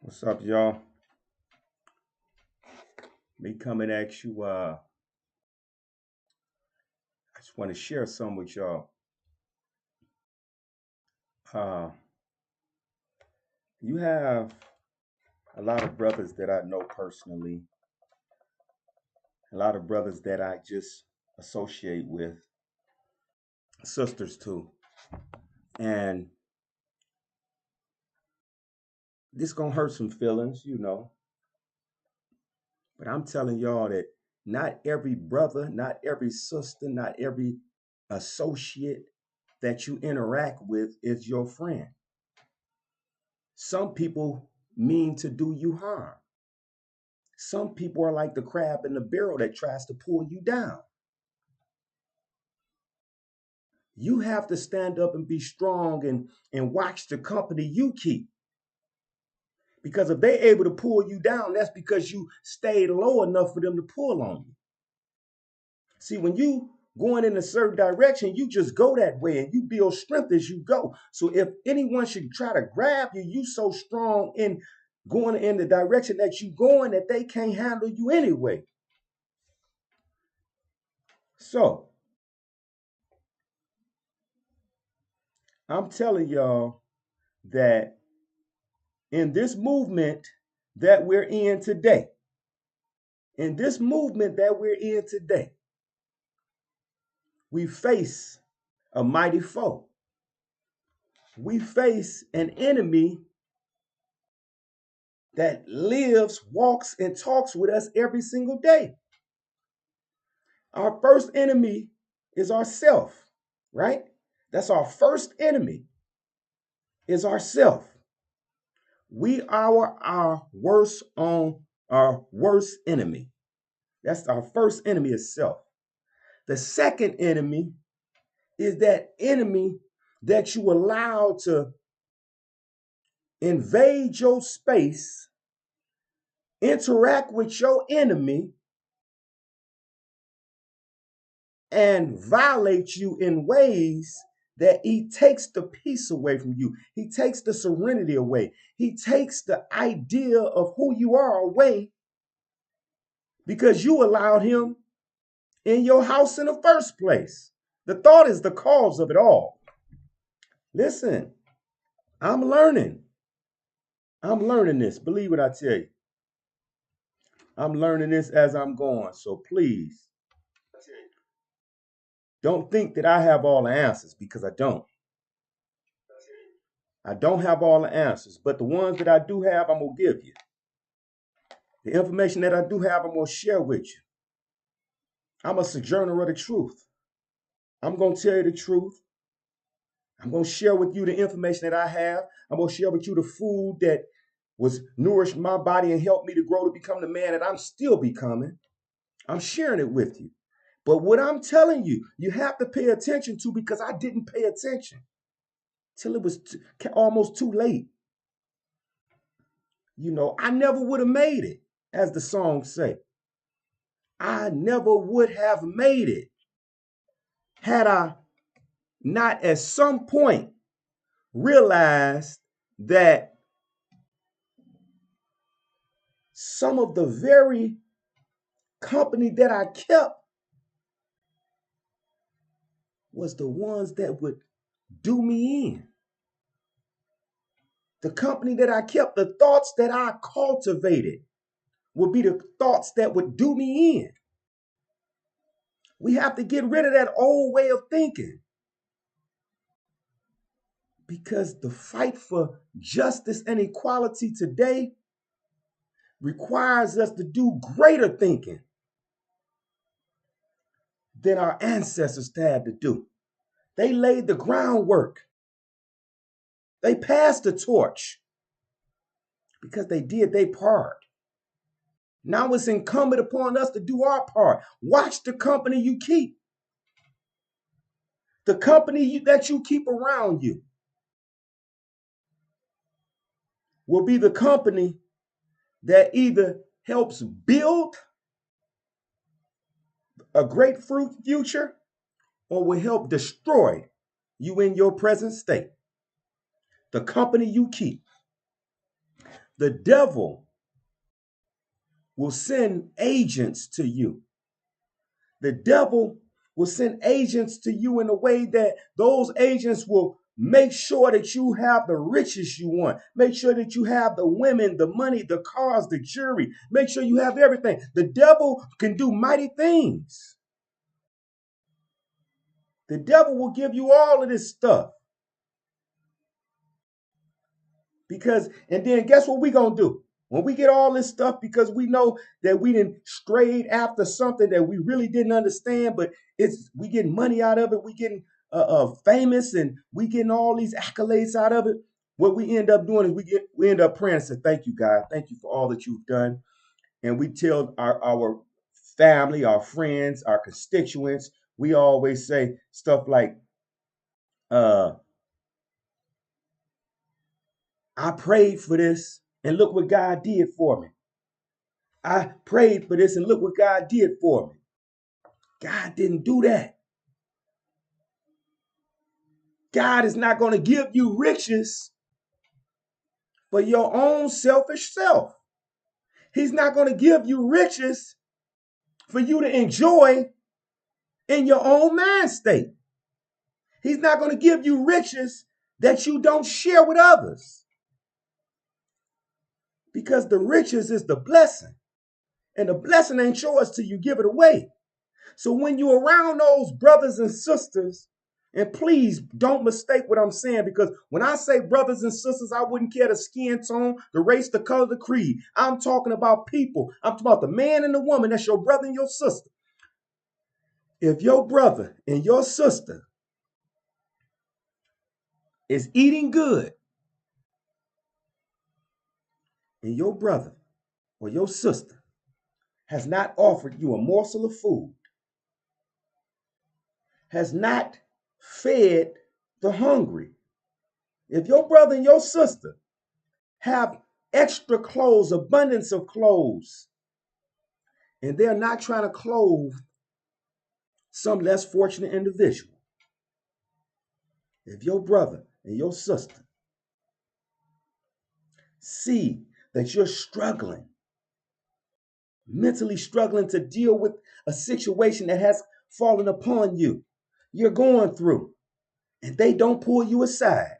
What's up, y'all? Me coming at you. I just want to share some with y'all. Uh, you have a lot of brothers that I know personally, a lot of brothers that I just associate with, sisters too. And this gonna hurt some feelings. But I'm telling y'all that not every brother, not every sister, not every associate that you interact with is your friend. Some people mean to do you harm. Some people are like the crab in the barrel that tries to pull you down. You have to stand up and be strong and watch the company you keep. Because if they're able to pull you down, that's because you stayed low enough for them to pull on you. See, when you going in a certain direction, you just go that way and you build strength as you go. So if anyone should try to grab you, you so strong in going in the direction that you going that they can't handle you anyway. So I'm telling y'all that in this movement that we're in today, in this movement that we're in today, we face a mighty foe. We face an enemy that lives, walks, and talks with us every single day. Our first enemy is ourself, right? That's our first enemy, is ourself. We are our worst enemy. That's our first enemy is self. The second enemy is that enemy that you allow to invade your space, interact with your enemy, and violate you in ways that he takes the peace away from you. He takes the serenity away. He takes the idea of who you are away because you allowed him in your house in the first place. The thought is the cause of it all. Listen, I'm learning. I'm learning this. Believe what I tell you. I'm learning this as I'm going. So please don't think that I have all the answers because I don't. I don't have all the answers, but the ones that I do have, I'm going to give you. The information that I do have, I'm going to share with you. I'm a sojourner of the truth. I'm going to tell you the truth. I'm going to share with you the information that I have. I'm going to share with you the food that was nourished my body and helped me to grow to become the man that I'm still becoming. I'm sharing it with you. But what I'm telling you, you have to pay attention to because I didn't pay attention till it was almost too late. I never would have made it, as the songs say. I never would have made it had I not at some point realized that some of the very company that I kept was the ones that would do me in. The company that I kept, the thoughts that I cultivated would be the thoughts that would do me in. We have to get rid of that old way of thinking because the fight for justice and equality today requires us to do greater thinking than our ancestors had to do. They laid the groundwork. They passed the torch because they did their part. Now it's incumbent upon us to do our part. Watch the company you keep. The company that you keep around you will be the company that either helps build a great future or will help destroy you in your present state. The company you keep. The devil will send agents to you. The devil will send agents to you in a way that those agents will make sure that you have the riches you want. Make sure that you have the women, the money, the cars, the jewelry. Make sure you have everything. The devil can do mighty things. The devil will give you all of this stuff. And then guess what we gonna do? When we get all this stuff, because we know that we didn't strayed after something that we really didn't understand, but we getting money out of it, we getting famous, and we getting all these accolades out of it. What we end up doing is we end up praying and say, "Thank you, God, thank you for all that you've done." And we tell our family, our friends, our constituents, we always say stuff like, "I prayed for this, and look what God did for me. I prayed for this and look what God did for me." God didn't do that. God is not going to give you riches for your own selfish self. He's not going to give you riches for you to enjoy in your own mind state. He's not going to give you riches that you don't share with others. Because the riches is the blessing. And the blessing ain't yours till you give it away. So when you're around those brothers and sisters, and please don't mistake what I'm saying, because when I say brothers and sisters, I wouldn't care the skin tone, the race, the color, the creed. I'm talking about people. I'm talking about the man and the woman. That's your brother and your sister. If your brother and your sister is eating good, and your brother or your sister has not offered you a morsel of food, has not fed the hungry, if your brother and your sister have extra clothes, abundance of clothes, and they're not trying to clothe some less fortunate individual, if your brother and your sister see that you're struggling, mentally struggling to deal with a situation that has fallen upon you, you're going through, and they don't pull you aside,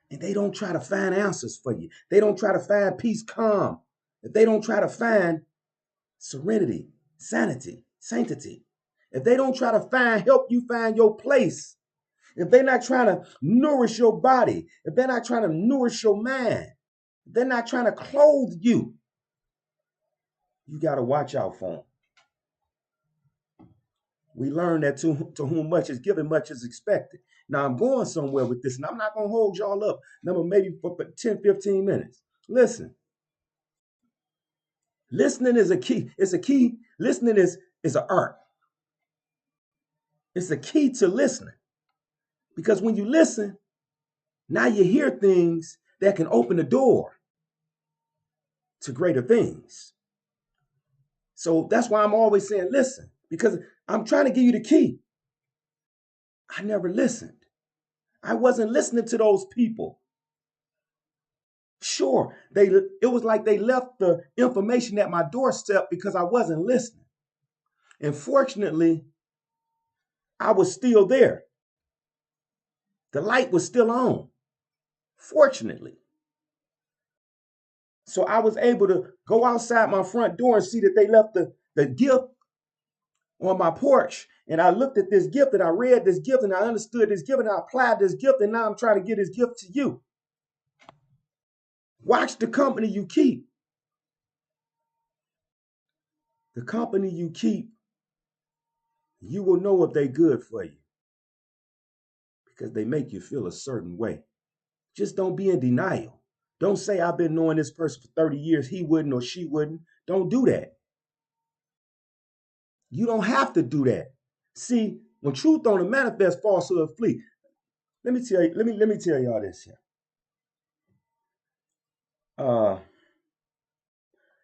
and they don't try to find answers for you, they don't try to find peace, calm, if they don't try to find serenity, sanity, sanctity, if they don't try to help you find your place, if they're not trying to nourish your body, if they're not trying to nourish your mind, if they're not trying to clothe you, you got to watch out for them. We learn that to whom much is given, much is expected. Now, I'm going somewhere with this, and I'm not going to hold y'all up maybe for 10, 15 minutes. Listen. Listening is a key. It's a key. Listening is an art. It's a key to listening. Because when you listen, now you hear things that can open the door to greater things. So that's why I'm always saying listen, because I'm trying to give you the key. I never listened. I wasn't listening to those people. Sure, it was like they left the information at my doorstep because I wasn't listening. And fortunately, I was still there. The light was still on. Fortunately. So I was able to go outside my front door and see that they left the gift on my porch. And I looked at this gift and I read this gift and I understood this gift and I applied this gift, and now I'm trying to give this gift to you. Watch the company you keep. The company you keep, you will know if they're good for you because they make you feel a certain way. Just don't be in denial. Don't say, I've been knowing this person for 30 years. He wouldn't or she wouldn't. Don't do that. You don't have to do that. See, when truth don't manifest, falsehood flee. Let me tell y'all this here.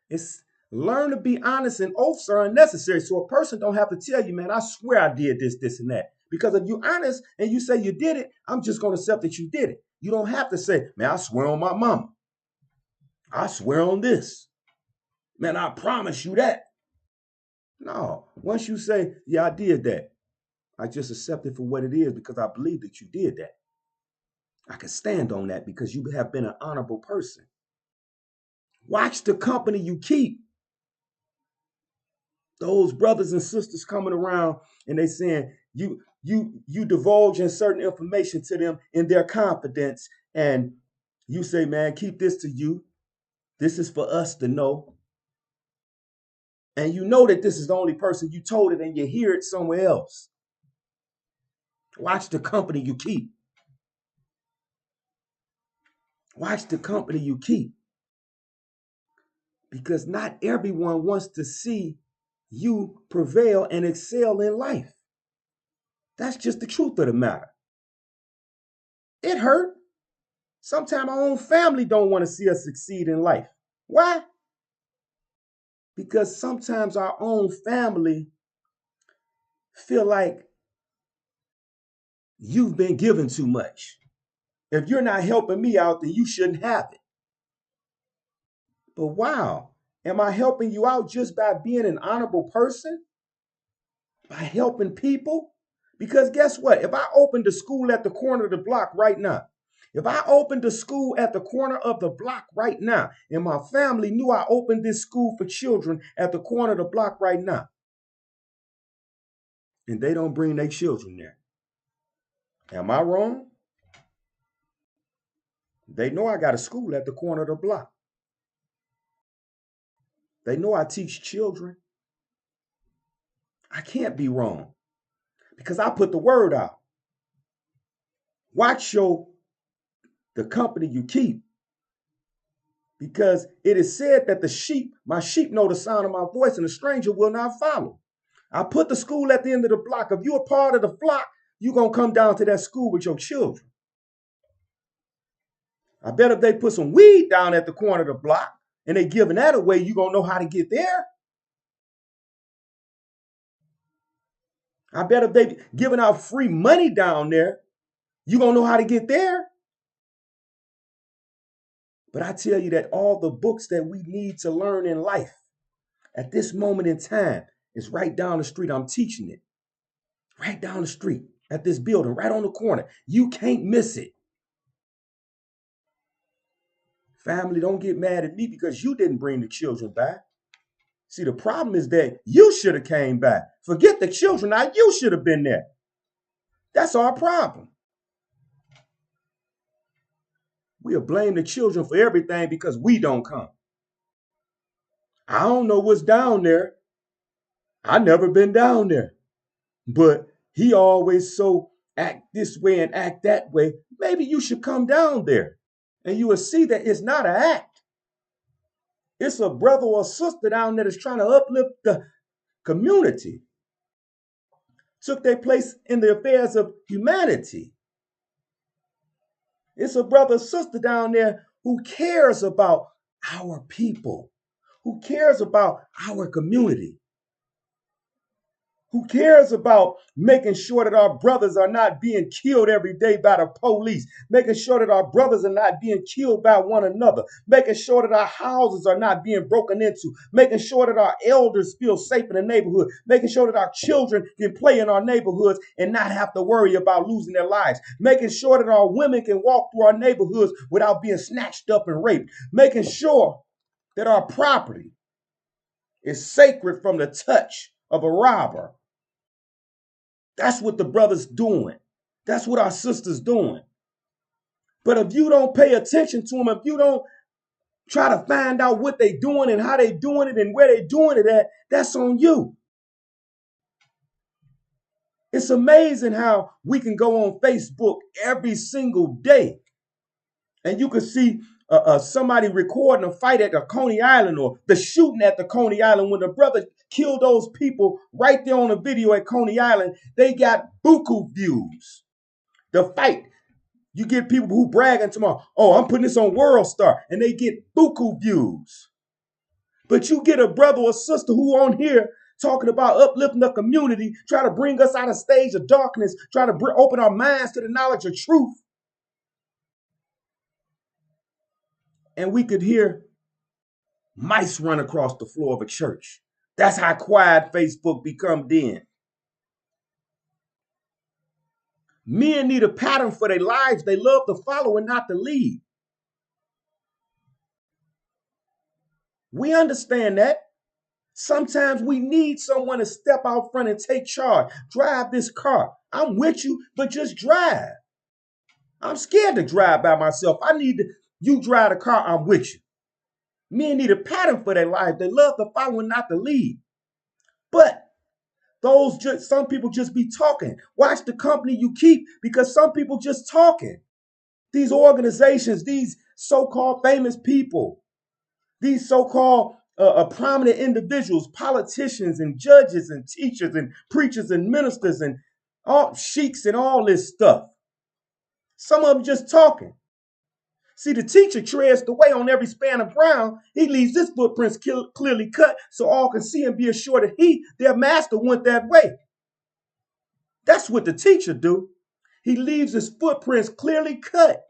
It's learn to be honest, and oaths are unnecessary. So a person don't have to tell you, man, I swear I did this, this, and that. Because if you're honest and you say you did it, I'm just going to accept that you did it. You don't have to say, man, I swear on my mama. I swear on this. Man, I promise you that. No, once you say, yeah, I did that, I just accept it for what it is because I believe that you did that. I can stand on that because you have been an honorable person. Watch the company you keep. Those brothers and sisters coming around and they saying you divulging certain information to them in their confidence, and you say, man, keep this to you. This is for us to know. And you know that this is the only person you told it, and you hear it somewhere else. Watch the company you keep. Watch the company you keep. Because not everyone wants to see you prevail and excel in life. That's just the truth of the matter. It hurt. Sometimes our own family don't want to see us succeed in life. Why? Because sometimes our own family feel like you've been given too much. If you're not helping me out, then you shouldn't have it. But wow, am I helping you out just by being an honorable person? By helping people? Because guess what? If I opened a school at the corner of the block right now, if I opened a school at the corner of the block right now, and my family knew I opened this school for children at the corner of the block right now, and they don't bring their children there, am I wrong? They know I got a school at the corner of the block. They know I teach children. I can't be wrong because I put the word out. Watch the company you keep. Because it is said that my sheep know the sound of my voice, and the stranger will not follow. I put the school at the end of the block. If you're a part of the flock, you're going to come down to that school with your children. I bet if they put some weed down at the corner of the block and they giving that away, you're going to know how to get there. I bet if they giving out free money down there, you're going to know how to get there. But I tell you that all the books that we need to learn in life at this moment in time is right down the street. I'm teaching it right down the street at this building, right on the corner. You can't miss it. Family, don't get mad at me because you didn't bring the children back. See, the problem is that you should have came back. Forget the children. Now you should have been there. That's our problem. We'll blame the children for everything because we don't come. I don't know what's down there. I never been down there. But he always so act this way and act that way. Maybe you should come down there and you will see that it's not an act. It's a brother or sister down there that's trying to uplift the community. Took their place in the affairs of humanity. It's a brother or sister down there who cares about our people, who cares about our community, who cares about making sure that our brothers are not being killed every day by the police, making sure that our brothers are not being killed by one another, making sure that our houses are not being broken into, making sure that our elders feel safe in the neighborhood, making sure that our children can play in our neighborhoods and not have to worry about losing their lives, making sure that our women can walk through our neighborhoods without being snatched up and raped, making sure that our property is sacred from the touch of a robber. That's what the brothers doing. That's what our sisters doing. But if you don't pay attention to them, if you don't try to find out what they doing and how they doing it and where they doing it at, that's on you. It's amazing how we can go on Facebook every single day and you can see somebody recording a fight at the Coney Island or the shooting at the Coney Island. When the brother killed those people right there on the video at Coney Island, they got buku views. The fight, you get people who bragging tomorrow, oh, I'm putting this on World Star, and they get buku views. But you get a brother or sister who on here talking about uplifting the community, try to bring us out of stage of darkness, try to open our minds to the knowledge of truth. And we could hear Mice run across the floor of a church. That's how quiet Facebook become then. Men need a pattern for their lives. They love to follow and not to lead. We understand that. Sometimes we need someone to step out front and take charge. Drive this car. I'm with you, but just drive. I'm scared to drive by myself. You drive the car, I'm with you. Men need a pattern for their life. They love to follow and not to lead. But some people just be talking. Watch the company you keep, because some people just talking. These organizations, these so-called famous people, these so-called prominent individuals, politicians and judges and teachers and preachers and ministers and all sheiks and all this stuff. Some of them just talking. See, the teacher treads the way on every span of ground. He leaves his footprints clearly cut so all can see and be assured that their master, went that way. That's what the teacher do. He leaves his footprints clearly cut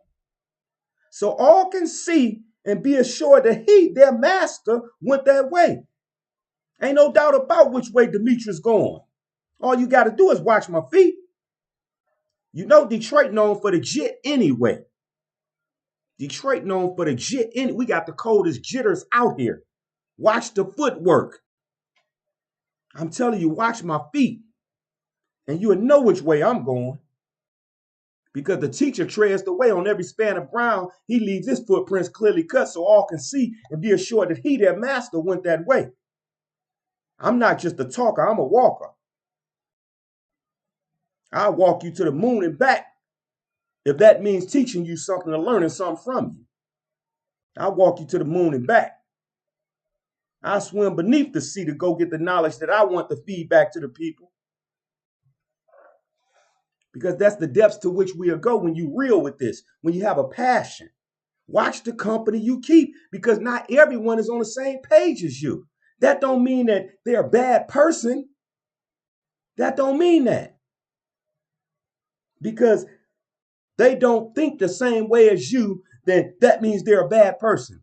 so all can see and be assured that their master, went that way. Ain't no doubt about which way Demetrius going. All you got to do is watch my feet. You know Detroit known for the jit anyway. Detroit known for the jit. We got the coldest jitters out here. Watch the footwork. I'm telling you, watch my feet. And you'll know which way I'm going. Because the teacher treads the way on every span of ground. He leaves his footprints clearly cut so all can see and be assured that their master, went that way. I'm not just a talker, I'm a walker. I'll walk you to the moon and back if that means teaching you something or learning something from you. I'll walk you to the moon and back. I'll swim beneath the sea to go get the knowledge that I want to feed back to the people. Because that's the depths to which we'll go when you real with this, when you have a passion. Watch the company you keep, because not everyone is on the same page as you. That don't mean that they're a bad person. That don't mean that. Because they don't think the same way as you, then that means they're a bad person.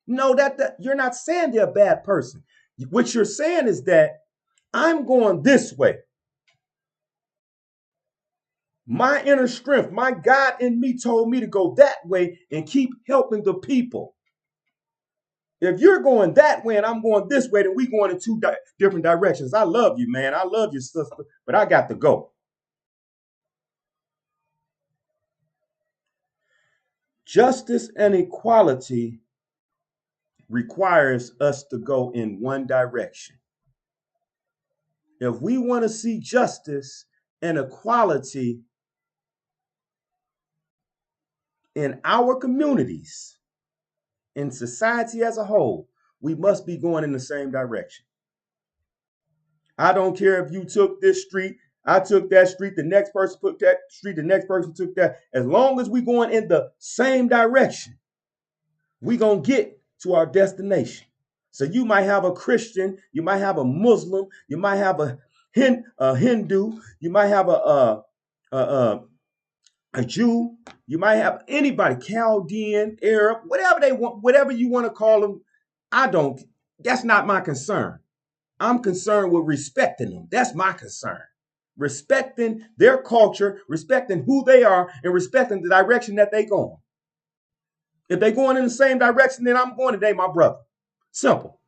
No, that you're not saying they're a bad person. What you're saying is that I'm going this way. My inner strength, my God in me told me to go that way and keep helping the people. If you're going that way and I'm going this way, then we going in two different directions. I love you, man. I love you, sister, but I got to go. Justice and equality requires us to go in one direction. If we want to see justice and equality in our communities, in society as a whole, we must be going in the same direction. I don't care if you took this street, I took that street, the next person took that street, the next person took that. As long as we're going in the same direction, we're going to get to our destination. So you might have a Christian, you might have a Muslim, you might have a Hindu, you might have a Jew, you might have anybody, Chaldean, Arab, whatever they want, whatever you want to call them. That's not my concern. I'm concerned with respecting them. That's my concern. Respecting their culture, respecting who they are, and respecting the direction that they're going. If they're going in the same direction that I'm going today, my brother. Simple.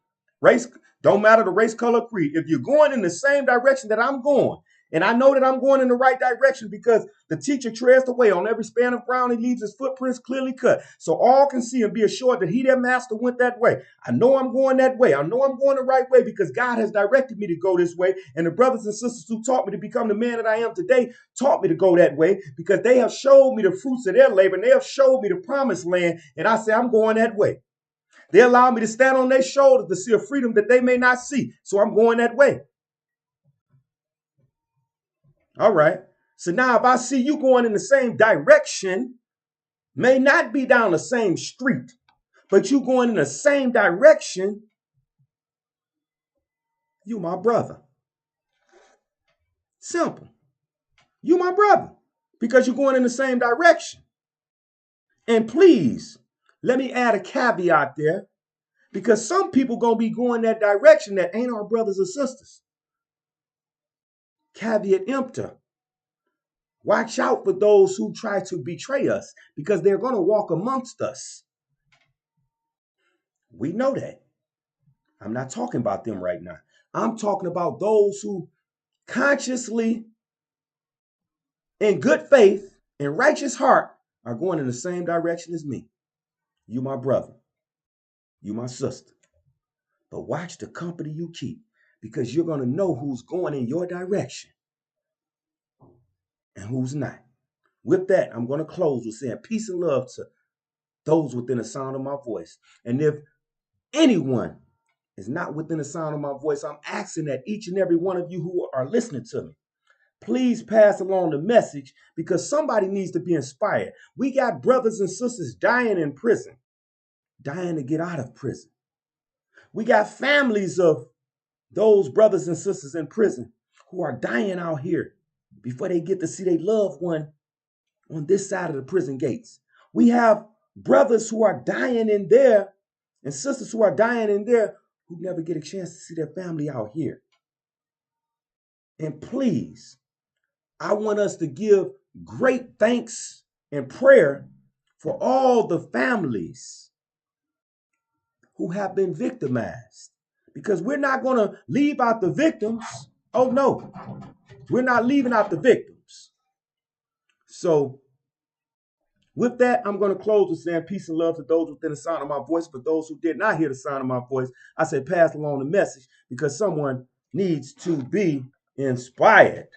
Race, don't matter the race, color, creed. If you're going in the same direction that I'm going, and I know that I'm going in the right direction because the teacher treads the way on every span of ground, he leaves his footprints clearly cut. So all can see and be assured that their master, went that way. I know I'm going that way. I know I'm going the right way because God has directed me to go this way. And the brothers and sisters who taught me to become the man that I am today taught me to go that way because they have showed me the fruits of their labor and they have showed me the promised land. And I say, I'm going that way. They allow me to stand on their shoulders to see a freedom that they may not see. So I'm going that way. All right. So now if I see you going in the same direction, may not be down the same street, but you going in the same direction, you my brother. Simple. You my brother because you're going in the same direction. And please, let me add a caveat there. Because some people going to be going that direction that ain't our brothers or sisters. Caveat emptor. Watch out for those who try to betray us because they're going to walk amongst us. We know that. I'm not talking about them right now. I'm talking about those who consciously, in good faith, and righteous heart, are going in the same direction as me. You my brother. You my sister. But watch the company you keep because you're going to know who's going in your direction and who's not. With that, I'm going to close with saying peace and love to those within the sound of my voice. And if anyone is not within the sound of my voice, I'm asking that each and every one of you who are listening to me, please pass along the message because somebody needs to be inspired. We got brothers and sisters dying in prison, dying to get out of prison. We got families of those brothers and sisters in prison who are dying out here before they get to see their loved one on this side of the prison gates. We have brothers who are dying in there and sisters who are dying in there who never get a chance to see their family out here. And please, I want us to give great thanks and prayer for all the families who have been victimized. Because we're not going to leave out the victims. Oh, no. We're not leaving out the victims. So, with that, I'm going to close with saying peace and love to those within the sound of my voice. For those who did not hear the sound of my voice, I say pass along the message because someone needs to be inspired.